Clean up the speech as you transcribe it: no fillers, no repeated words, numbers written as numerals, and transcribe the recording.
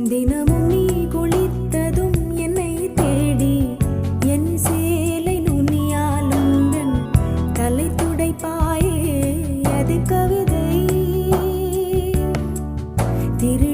தினமும் நீ குளித்ததும் என்னை தேடி என் சேலை நுனியாலும் தலை துடைப்பாயே அது கவிதை திரு